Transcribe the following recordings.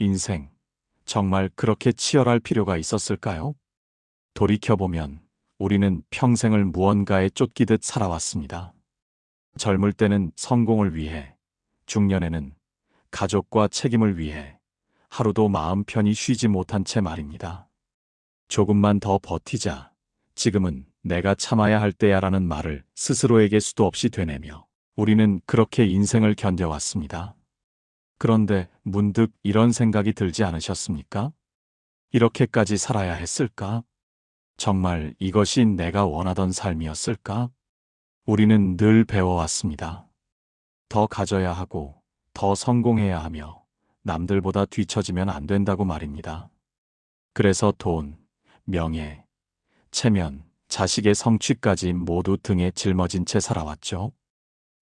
인생, 정말 그렇게 치열할 필요가 있었을까요? 돌이켜보면 우리는 평생을 무언가에 쫓기듯 살아왔습니다. 젊을 때는 성공을 위해, 중년에는 가족과 책임을 위해 하루도 마음 편히 쉬지 못한 채 말입니다. 조금만 더 버티자. 지금은 내가 참아야 할 때야라는 말을 스스로에게 수도 없이 되뇌며 우리는 그렇게 인생을 견뎌왔습니다. 그런데 문득 이런 생각이 들지 않으셨습니까? 이렇게까지 살아야 했을까? 정말 이것이 내가 원하던 삶이었을까? 우리는 늘 배워왔습니다. 더 가져야 하고, 더 성공해야 하며, 남들보다 뒤처지면 안 된다고 말입니다. 그래서 돈, 명예, 체면, 자식의 성취까지 모두 등에 짊어진 채 살아왔죠.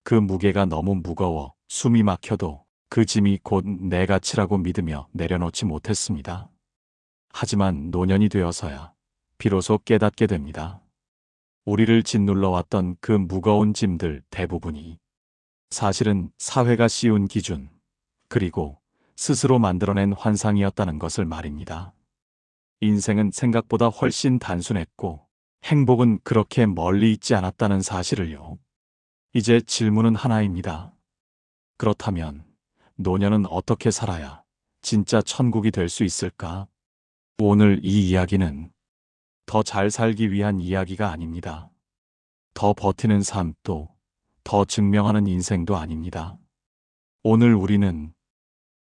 그 무게가 너무 무거워 숨이 막혀도 그 짐이 곧 내 가치라고 믿으며 내려놓지 못했습니다. 하지만 노년이 되어서야 비로소 깨닫게 됩니다. 우리를 짓눌러왔던 그 무거운 짐들 대부분이 사실은 사회가 씌운 기준, 그리고 스스로 만들어낸 환상이었다는 것을 말입니다. 인생은 생각보다 훨씬 단순했고 행복은 그렇게 멀리 있지 않았다는 사실을요. 이제 질문은 하나입니다. 그렇다면 노년은 어떻게 살아야 진짜 천국이 될 수 있을까? 오늘 이 이야기는 더 잘 살기 위한 이야기가 아닙니다. 더 버티는 삶도, 더 증명하는 인생도 아닙니다. 오늘 우리는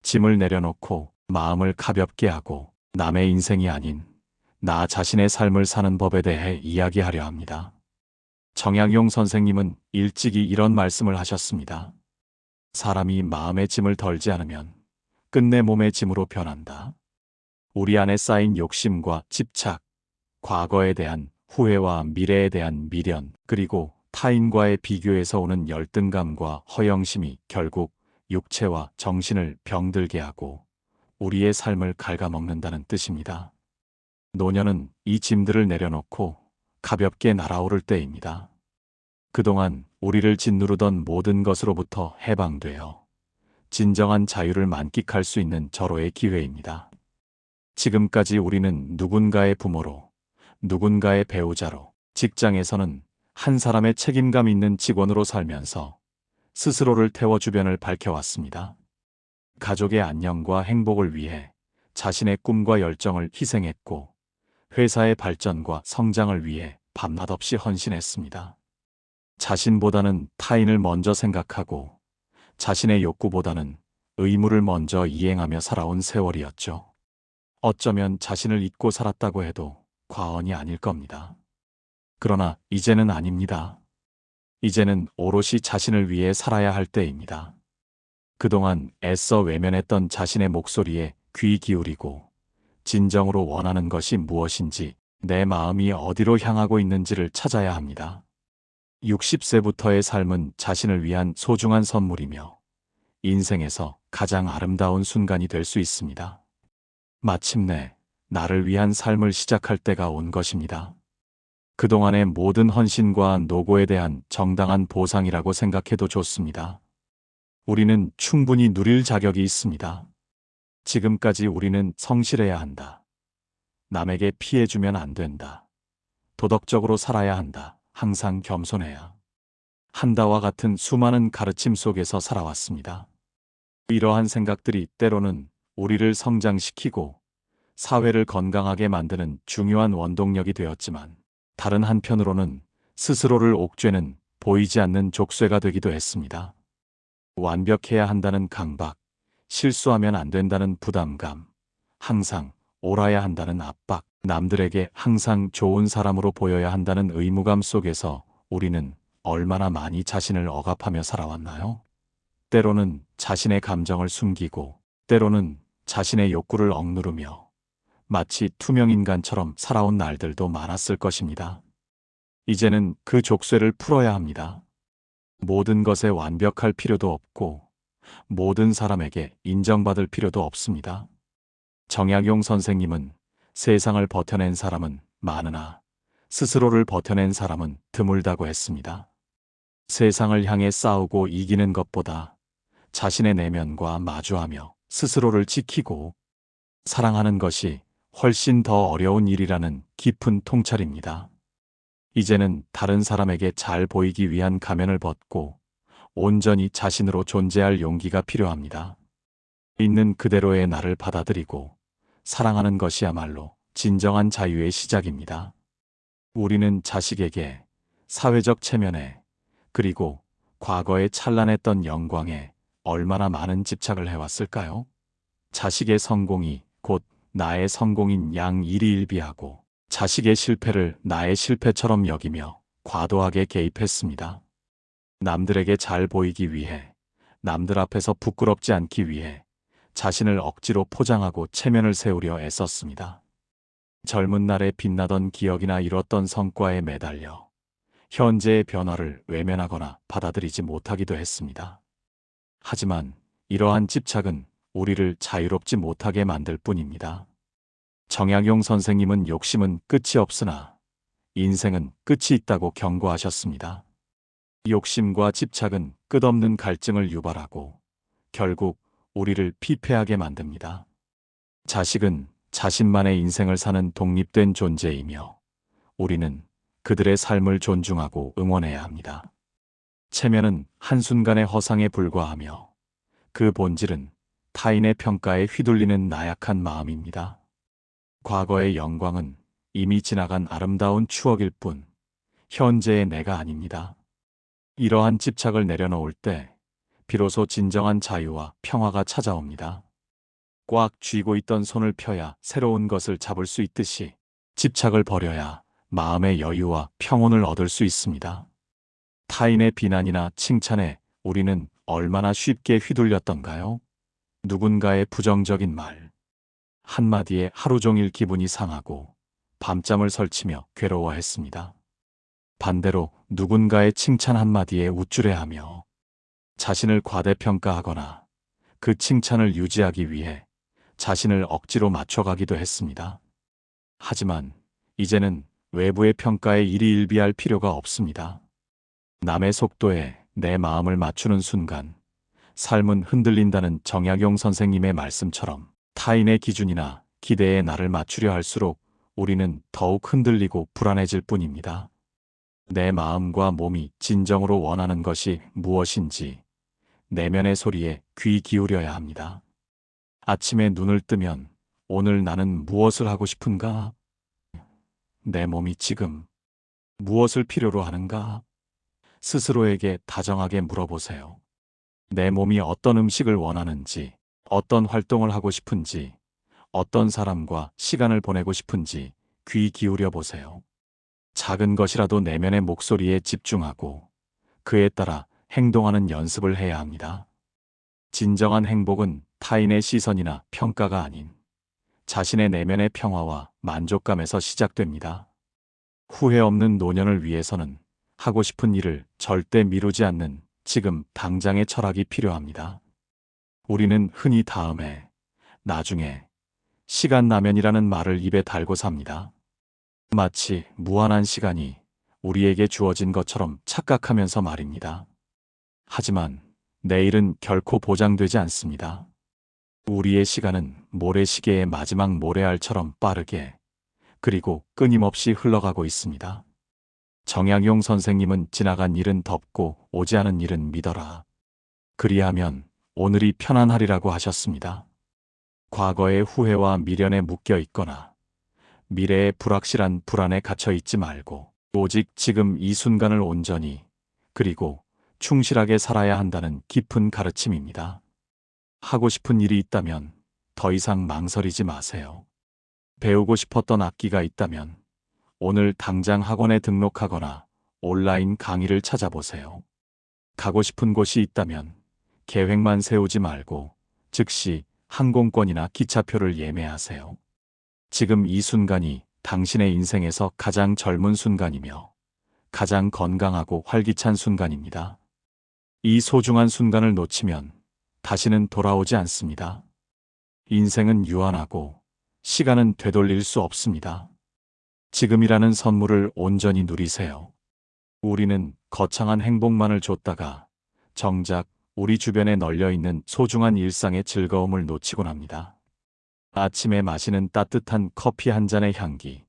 짐을 내려놓고 마음을 가볍게 하고 남의 인생이 아닌 나 자신의 삶을 사는 법에 대해 이야기하려 합니다. 정약용 선생님은 일찍이 이런 말씀을 하셨습니다. 사람이 마음의 짐을 덜지 않으면 끝내 몸의 짐으로 변한다. 우리 안에 쌓인 욕심과 집착, 과거에 대한 후회와 미래에 대한 미련, 그리고 타인과의 비교에서 오는 열등감과 허영심이 결국 육체와 정신을 병들게 하고 우리의 삶을 갉아먹는다는 뜻입니다. 노년은 이 짐들을 내려놓고 가볍게 날아오를 때입니다. 그동안 우리를 짓누르던 모든 것으로부터 해방되어 진정한 자유를 만끽할 수 있는 절호의 기회입니다. 지금까지 우리는 누군가의 부모로, 누군가의 배우자로, 직장에서는 한 사람의 책임감 있는 직원으로 살면서 스스로를 태워 주변을 밝혀왔습니다. 가족의 안녕과 행복을 위해 자신의 꿈과 열정을 희생했고 회사의 발전과 성장을 위해 밤낮 없이 헌신했습니다. 자신보다는 타인을 먼저 생각하고 자신의 욕구보다는 의무를 먼저 이행하며 살아온 세월이었죠. 어쩌면 자신을 잊고 살았다고 해도 과언이 아닐 겁니다. 그러나 이제는 아닙니다. 이제는 오롯이 자신을 위해 살아야 할 때입니다. 그동안 애써 외면했던 자신의 목소리에 귀 기울이고 진정으로 원하는 것이 무엇인지, 내 마음이 어디로 향하고 있는지를 찾아야 합니다. 60세부터의 삶은 자신을 위한 소중한 선물이며 인생에서 가장 아름다운 순간이 될 수 있습니다. 마침내 나를 위한 삶을 시작할 때가 온 것입니다. 그동안의 모든 헌신과 노고에 대한 정당한 보상이라고 생각해도 좋습니다. 우리는 충분히 누릴 자격이 있습니다. 지금까지 우리는 성실해야 한다. 남에게 피해주면 안 된다. 도덕적으로 살아야 한다. 항상 겸손해야 한다와 같은 수많은 가르침 속에서 살아왔습니다. 이러한 생각들이 때로는 우리를 성장시키고 사회를 건강하게 만드는 중요한 원동력이 되었지만 다른 한편으로는 스스로를 옥죄는 보이지 않는 족쇄가 되기도 했습니다. 완벽해야 한다는 강박, 실수하면 안 된다는 부담감, 항상 옳아야 한다는 압박, 남들에게 항상 좋은 사람으로 보여야 한다는 의무감 속에서 우리는 얼마나 많이 자신을 억압하며 살아왔나요? 때로는 자신의 감정을 숨기고, 때로는 자신의 욕구를 억누르며 마치 투명인간처럼 살아온 날들도 많았을 것입니다. 이제는 그 족쇄를 풀어야 합니다. 모든 것에 완벽할 필요도 없고 모든 사람에게 인정받을 필요도 없습니다. 정약용 선생님은 세상을 버텨낸 사람은 많으나 스스로를 버텨낸 사람은 드물다고 했습니다. 세상을 향해 싸우고 이기는 것보다 자신의 내면과 마주하며 스스로를 지키고 사랑하는 것이 훨씬 더 어려운 일이라는 깊은 통찰입니다. 이제는 다른 사람에게 잘 보이기 위한 가면을 벗고 온전히 자신으로 존재할 용기가 필요합니다. 있는 그대로의 나를 받아들이고 사랑하는 것이야말로 진정한 자유의 시작입니다. 우리는 자식에게, 사회적 체면에, 그리고 과거에 찬란했던 영광에 얼마나 많은 집착을 해왔을까요? 자식의 성공이 곧 나의 성공인 양 일희일비하고 자식의 실패를 나의 실패처럼 여기며 과도하게 개입했습니다. 남들에게 잘 보이기 위해, 남들 앞에서 부끄럽지 않기 위해 자신을 억지로 포장하고 체면을 세우려 애썼습니다. 젊은 날에 빛나던 기억이나 이뤘던 성과에 매달려 현재의 변화를 외면하거나 받아들이지 못하기도 했습니다. 하지만 이러한 집착은 우리를 자유롭지 못하게 만들 뿐입니다. 정약용 선생님은 욕심은 끝이 없으나 인생은 끝이 있다고 경고하셨습니다. 욕심과 집착은 끝없는 갈증을 유발하고 결국 우리를 피폐하게 만듭니다. 자식은 자신만의 인생을 사는 독립된 존재이며 우리는 그들의 삶을 존중하고 응원해야 합니다. 체면은 한순간의 허상에 불과하며 그 본질은 타인의 평가에 휘둘리는 나약한 마음입니다. 과거의 영광은 이미 지나간 아름다운 추억일 뿐 현재의 내가 아닙니다. 이러한 집착을 내려놓을 때 비로소 진정한 자유와 평화가 찾아옵니다. 꽉 쥐고 있던 손을 펴야 새로운 것을 잡을 수 있듯이 집착을 버려야 마음의 여유와 평온을 얻을 수 있습니다. 타인의 비난이나 칭찬에 우리는 얼마나 쉽게 휘둘렸던가요? 누군가의 부정적인 말 한마디에 하루 종일 기분이 상하고 밤잠을 설치며 괴로워했습니다. 반대로 누군가의 칭찬 한마디에 우쭐해하며 자신을 과대평가하거나 그 칭찬을 유지하기 위해 자신을 억지로 맞춰가기도 했습니다. 하지만 이제는 외부의 평가에 일희일비할 필요가 없습니다. 남의 속도에 내 마음을 맞추는 순간 삶은 흔들린다는 정약용 선생님의 말씀처럼 타인의 기준이나 기대에 나를 맞추려 할수록 우리는 더욱 흔들리고 불안해질 뿐입니다. 내 마음과 몸이 진정으로 원하는 것이 무엇인지 내면의 소리에 귀 기울여야 합니다. 아침에 눈을 뜨면 오늘 나는 무엇을 하고 싶은가? 내 몸이 지금 무엇을 필요로 하는가? 스스로에게 다정하게 물어보세요. 내 몸이 어떤 음식을 원하는지, 어떤 활동을 하고 싶은지, 어떤 사람과 시간을 보내고 싶은지 귀 기울여 보세요. 작은 것이라도 내면의 목소리에 집중하고 그에 따라 행동하는 연습을 해야 합니다. 진정한 행복은 타인의 시선이나 평가가 아닌 자신의 내면의 평화와 만족감에서 시작됩니다. 후회 없는 노년을 위해서는 하고 싶은 일을 절대 미루지 않는 지금 당장의 철학이 필요합니다. 우리는 흔히 다음에, 나중에, 시간 나면이라는 말을 입에 달고 삽니다. 마치 무한한 시간이 우리에게 주어진 것처럼 착각하면서 말입니다. 하지만 내일은 결코 보장되지 않습니다. 우리의 시간은 모래시계의 마지막 모래알처럼 빠르게 그리고 끊임없이 흘러가고 있습니다. 정약용 선생님은 지나간 일은 덮고 오지 않은 일은 믿어라. 그리하면 오늘이 편안하리라고 하셨습니다. 과거의 후회와 미련에 묶여 있거나 미래의 불확실한 불안에 갇혀 있지 말고 오직 지금 이 순간을 온전히 그리고 충실하게 살아야 한다는 깊은 가르침입니다. 하고 싶은 일이 있다면 더 이상 망설이지 마세요. 배우고 싶었던 악기가 있다면 오늘 당장 학원에 등록하거나 온라인 강의를 찾아보세요. 가고 싶은 곳이 있다면 계획만 세우지 말고 즉시 항공권이나 기차표를 예매하세요. 지금 이 순간이 당신의 인생에서 가장 젊은 순간이며 가장 건강하고 활기찬 순간입니다. 이 소중한 순간을 놓치면 다시는 돌아오지 않습니다. 인생은 유한하고 시간은 되돌릴 수 없습니다. 지금이라는 선물을 온전히 누리세요. 우리는 거창한 행복만을 줬다가 정작 우리 주변에 널려 있는 소중한 일상의 즐거움을 놓치곤 합니다. 아침에 마시는 따뜻한 커피 한 잔의 향기,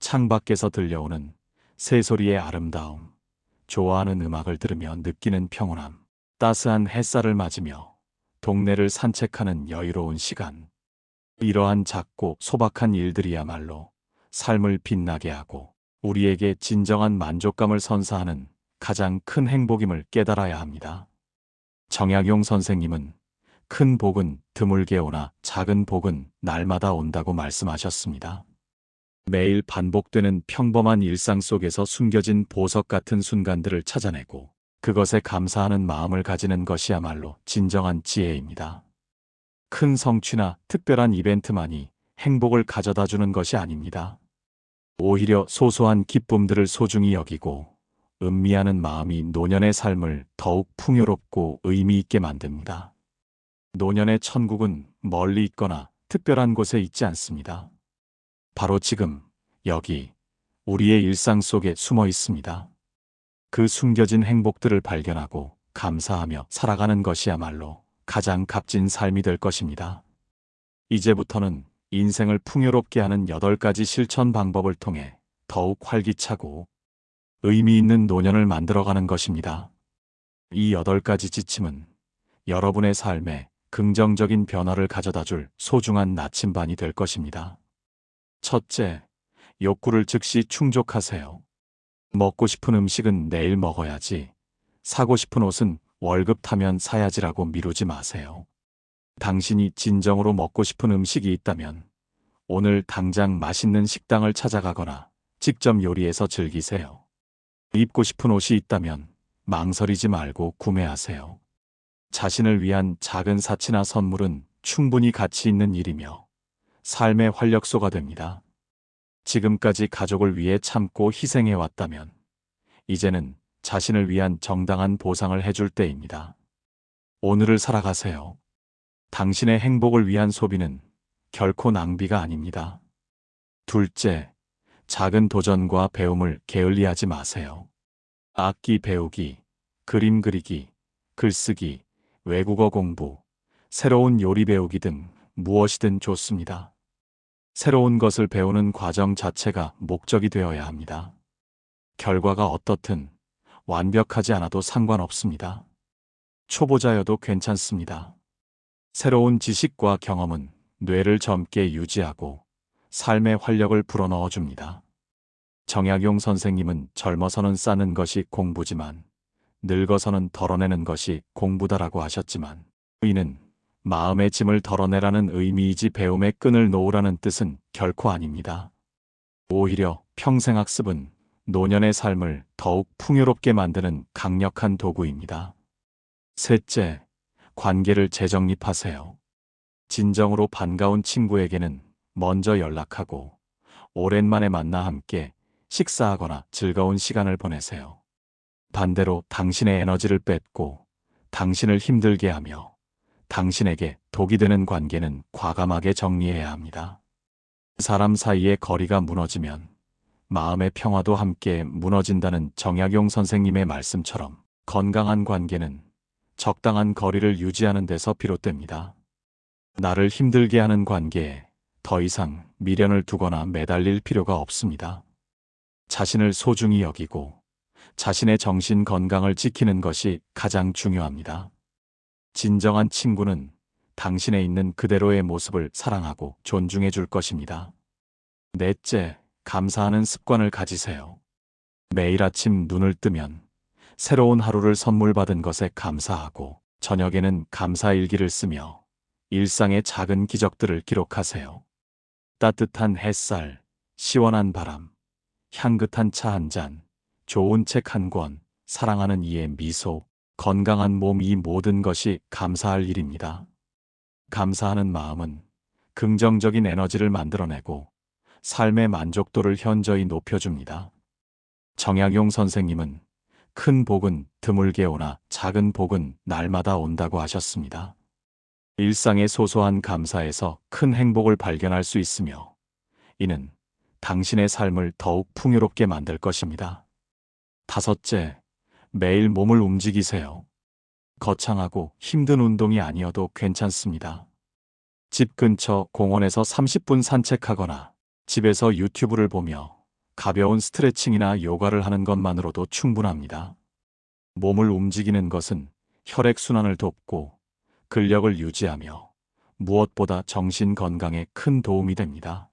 창밖에서 들려오는 새소리의 아름다움, 좋아하는 음악을 들으며 느끼는 평온함, 따스한 햇살을 맞으며 동네를 산책하는 여유로운 시간. 이러한 작고 소박한 일들이야말로 삶을 빛나게 하고 우리에게 진정한 만족감을 선사하는 가장 큰 행복임을 깨달아야 합니다. 정약용 선생님은 큰 복은 드물게 오나 작은 복은 날마다 온다고 말씀하셨습니다. 매일 반복되는 평범한 일상 속에서 숨겨진 보석 같은 순간들을 찾아내고 그것에 감사하는 마음을 가지는 것이야말로 진정한 지혜입니다. 큰 성취나 특별한 이벤트만이 행복을 가져다 주는 것이 아닙니다. 오히려 소소한 기쁨들을 소중히 여기고 음미하는 마음이 노년의 삶을 더욱 풍요롭고 의미 있게 만듭니다. 노년의 천국은 멀리 있거나 특별한 곳에 있지 않습니다. 바로 지금, 여기, 우리의 일상 속에 숨어 있습니다. 그 숨겨진 행복들을 발견하고 감사하며 살아가는 것이야말로 가장 값진 삶이 될 것입니다. 이제부터는 인생을 풍요롭게 하는 8가지 실천 방법을 통해 더욱 활기차고 의미 있는 노년을 만들어가는 것입니다. 이 8가지 지침은 여러분의 삶에 긍정적인 변화를 가져다 줄 소중한 나침반이 될 것입니다. 첫째, 욕구를 즉시 충족하세요. 먹고 싶은 음식은 내일 먹어야지, 사고 싶은 옷은 월급 타면 사야지라고 미루지 마세요. 당신이 진정으로 먹고 싶은 음식이 있다면 오늘 당장 맛있는 식당을 찾아가거나 직접 요리해서 즐기세요. 입고 싶은 옷이 있다면 망설이지 말고 구매하세요. 자신을 위한 작은 사치나 선물은 충분히 가치 있는 일이며 삶의 활력소가 됩니다. 지금까지 가족을 위해 참고 희생해왔다면 이제는 자신을 위한 정당한 보상을 해줄 때입니다. 오늘을 살아가세요. 당신의 행복을 위한 소비는 결코 낭비가 아닙니다. 둘째, 작은 도전과 배움을 게을리하지 마세요. 악기 배우기, 그림 그리기, 글쓰기, 외국어 공부, 새로운 요리 배우기 등 무엇이든 좋습니다. 새로운 것을 배우는 과정 자체가 목적이 되어야 합니다. 결과가 어떻든 완벽하지 않아도 상관없습니다. 초보자여도 괜찮습니다. 새로운 지식과 경험은 뇌를 젊게 유지하고 삶의 활력을 불어넣어 줍니다. 정약용 선생님은 젊어서는 쌓는 것이 공부지만 늙어서는 덜어내는 것이 공부다라고 하셨지만 이는 마음의 짐을 덜어내라는 의미이지 배움의 끈을 놓으라는 뜻은 결코 아닙니다. 오히려 평생학습은 노년의 삶을 더욱 풍요롭게 만드는 강력한 도구입니다. 셋째, 관계를 재정립하세요. 진정으로 반가운 친구에게는 먼저 연락하고 오랜만에 만나 함께 식사하거나 즐거운 시간을 보내세요. 반대로 당신의 에너지를 뺏고 당신을 힘들게 하며 당신에게 독이 되는 관계는 과감하게 정리해야 합니다. 사람 사이의 거리가 무너지면 마음의 평화도 함께 무너진다는 정약용 선생님의 말씀처럼 건강한 관계는 적당한 거리를 유지하는 데서 비롯됩니다. 나를 힘들게 하는 관계에 더 이상 미련을 두거나 매달릴 필요가 없습니다. 자신을 소중히 여기고 자신의 정신 건강을 지키는 것이 가장 중요합니다. 진정한 친구는 당신에 있는 그대로의 모습을 사랑하고 존중해 줄 것입니다. 넷째, 감사하는 습관을 가지세요. 매일 아침 눈을 뜨면 새로운 하루를 선물 받은 것에 감사하고 저녁에는 감사 일기를 쓰며 일상의 작은 기적들을 기록하세요. 따뜻한 햇살, 시원한 바람, 향긋한 차 한 잔, 좋은 책 한 권, 사랑하는 이의 미소, 건강한 몸 이 모든 것이 감사할 일입니다. 감사하는 마음은 긍정적인 에너지를 만들어내고 삶의 만족도를 현저히 높여줍니다. 정약용 선생님은 큰 복은 드물게 오나 작은 복은 날마다 온다고 하셨습니다. 일상의 소소한 감사에서 큰 행복을 발견할 수 있으며 이는 당신의 삶을 더욱 풍요롭게 만들 것입니다. 다섯째, 매일 몸을 움직이세요. 거창하고 힘든 운동이 아니어도 괜찮습니다. 집 근처 공원에서 30분 산책하거나 집에서 유튜브를 보며 가벼운 스트레칭이나 요가를 하는 것만으로도 충분합니다. 몸을 움직이는 것은 혈액순환을 돕고 근력을 유지하며 무엇보다 정신 건강에 큰 도움이 됩니다.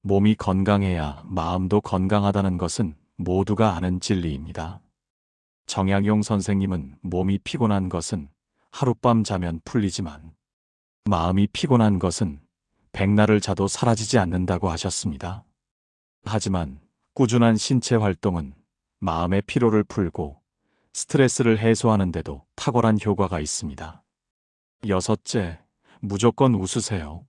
몸이 건강해야 마음도 건강하다는 것은 모두가 아는 진리입니다. 정약용 선생님은 몸이 피곤한 것은 하룻밤 자면 풀리지만 마음이 피곤한 것은 백날을 자도 사라지지 않는다고 하셨습니다. 하지만 꾸준한 신체 활동은 마음의 피로를 풀고 스트레스를 해소하는 데도 탁월한 효과가 있습니다. 여섯째, 무조건 웃으세요.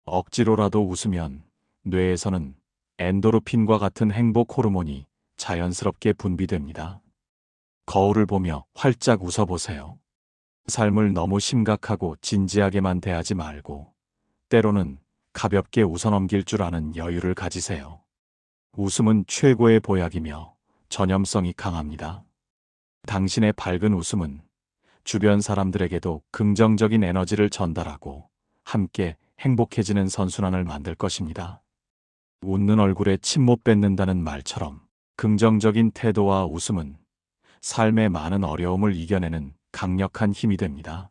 억지로라도 웃으면 뇌에서는 엔도르핀과 같은 행복 호르몬이 자연스럽게 분비됩니다. 거울을 보며 활짝 웃어보세요. 삶을 너무 심각하고 진지하게만 대하지 말고 때로는 가볍게 웃어넘길 줄 아는 여유를 가지세요. 웃음은 최고의 보약이며 전염성이 강합니다. 당신의 밝은 웃음은 주변 사람들에게도 긍정적인 에너지를 전달하고 함께 행복해지는 선순환을 만들 것입니다. 웃는 얼굴에 침 못 뱉는다는 말처럼 긍정적인 태도와 웃음은 삶의 많은 어려움을 이겨내는 강력한 힘이 됩니다.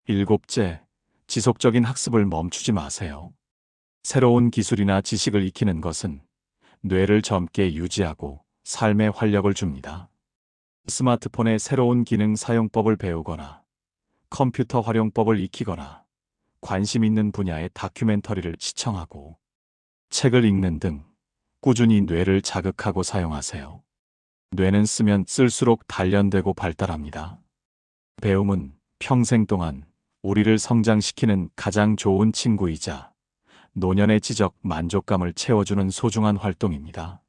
일곱째, 지속적인 학습을 멈추지 마세요. 새로운 기술이나 지식을 익히는 것은 뇌를 젊게 유지하고 삶에 활력을 줍니다. 스마트폰의 새로운 기능 사용법을 배우거나 컴퓨터 활용법을 익히거나 관심 있는 분야의 다큐멘터리를 시청하고 책을 읽는 등 꾸준히 뇌를 자극하고 사용하세요. 뇌는 쓰면 쓸수록 단련되고 발달합니다. 배움은 평생 동안 우리를 성장시키는 가장 좋은 친구이자 노년의 지적 만족감을 채워주는 소중한 활동입니다.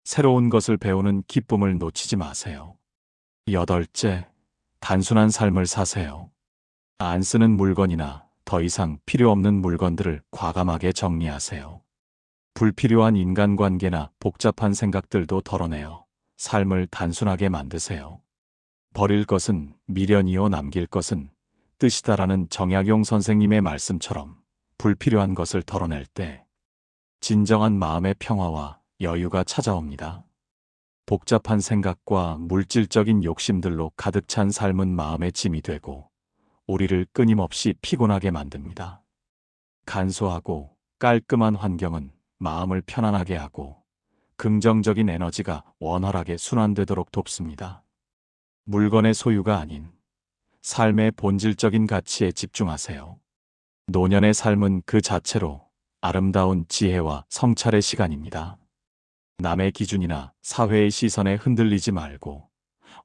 새로운 것을 배우는 기쁨을 놓치지 마세요. 여덟째, 단순한 삶을 사세요. 안 쓰는 물건이나 더 이상 필요 없는 물건들을 과감하게 정리하세요. 불필요한 인간관계나 복잡한 생각들도 덜어내어 삶을 단순하게 만드세요. 버릴 것은 미련이요 남길 것은 뜻이다라는 정약용 선생님의 말씀처럼 불필요한 것을 덜어낼 때 진정한 마음의 평화와 여유가 찾아옵니다. 복잡한 생각과 물질적인 욕심들로 가득 찬 삶은 마음의 짐이 되고 우리를 끊임없이 피곤하게 만듭니다. 간소하고 깔끔한 환경은 마음을 편안하게 하고 긍정적인 에너지가 원활하게 순환되도록 돕습니다. 물건의 소유가 아닌 삶의 본질적인 가치에 집중하세요. 노년의 삶은 그 자체로 아름다운 지혜와 성찰의 시간입니다. 남의 기준이나 사회의 시선에 흔들리지 말고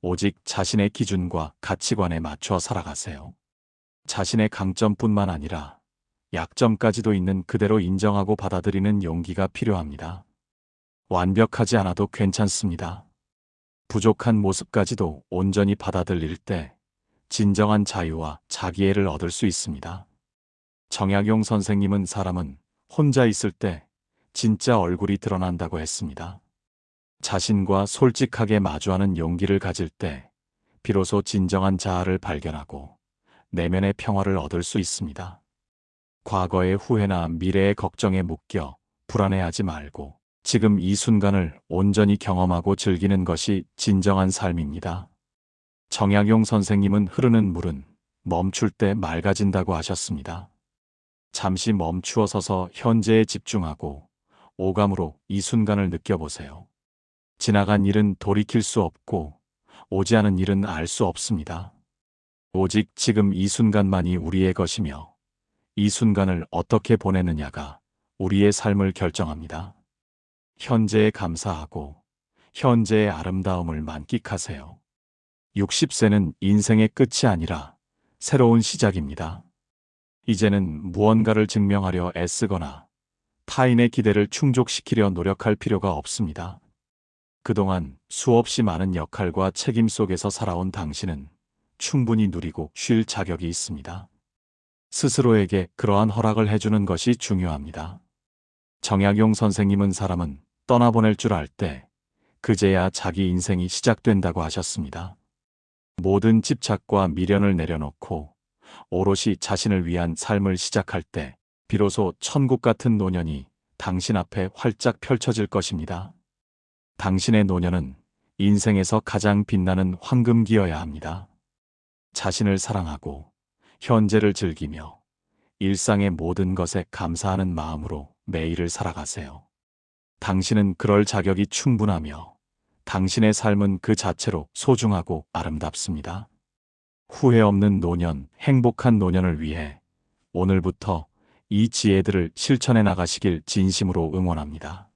오직 자신의 기준과 가치관에 맞춰 살아가세요. 자신의 강점뿐만 아니라 약점까지도 있는 그대로 인정하고 받아들이는 용기가 필요합니다. 완벽하지 않아도 괜찮습니다. 부족한 모습까지도 온전히 받아들일 때 진정한 자유와 자기애를 얻을 수 있습니다. 정약용 선생님은 사람은 혼자 있을 때 진짜 얼굴이 드러난다고 했습니다. 자신과 솔직하게 마주하는 용기를 가질 때 비로소 진정한 자아를 발견하고 내면의 평화를 얻을 수 있습니다. 과거의 후회나 미래의 걱정에 묶여 불안해하지 말고 지금 이 순간을 온전히 경험하고 즐기는 것이 진정한 삶입니다. 정약용 선생님은 흐르는 물은 멈출 때 맑아진다고 하셨습니다. 잠시 멈추어 서서 현재에 집중하고 오감으로 이 순간을 느껴보세요. 지나간 일은 돌이킬 수 없고 오지 않은 일은 알 수 없습니다. 오직 지금 이 순간만이 우리의 것이며 이 순간을 어떻게 보내느냐가 우리의 삶을 결정합니다. 현재에 감사하고 현재의 아름다움을 만끽하세요. 60세는 인생의 끝이 아니라 새로운 시작입니다. 이제는 무언가를 증명하려 애쓰거나 타인의 기대를 충족시키려 노력할 필요가 없습니다. 그동안 수없이 많은 역할과 책임 속에서 살아온 당신은 충분히 누리고 쉴 자격이 있습니다. 스스로에게 그러한 허락을 해주는 것이 중요합니다. 정약용 선생님은 사람은 떠나보낼 줄 알 때 그제야 자기 인생이 시작된다고 하셨습니다. 모든 집착과 미련을 내려놓고 오롯이 자신을 위한 삶을 시작할 때 비로소 천국 같은 노년이 당신 앞에 활짝 펼쳐질 것입니다. 당신의 노년은 인생에서 가장 빛나는 황금기여야 합니다. 자신을 사랑하고 현재를 즐기며 일상의 모든 것에 감사하는 마음으로 매일을 살아가세요. 당신은 그럴 자격이 충분하며 당신의 삶은 그 자체로 소중하고 아름답습니다. 후회 없는 노년, 행복한 노년을 위해 오늘부터 이 지혜들을 실천해 나가시길 진심으로 응원합니다.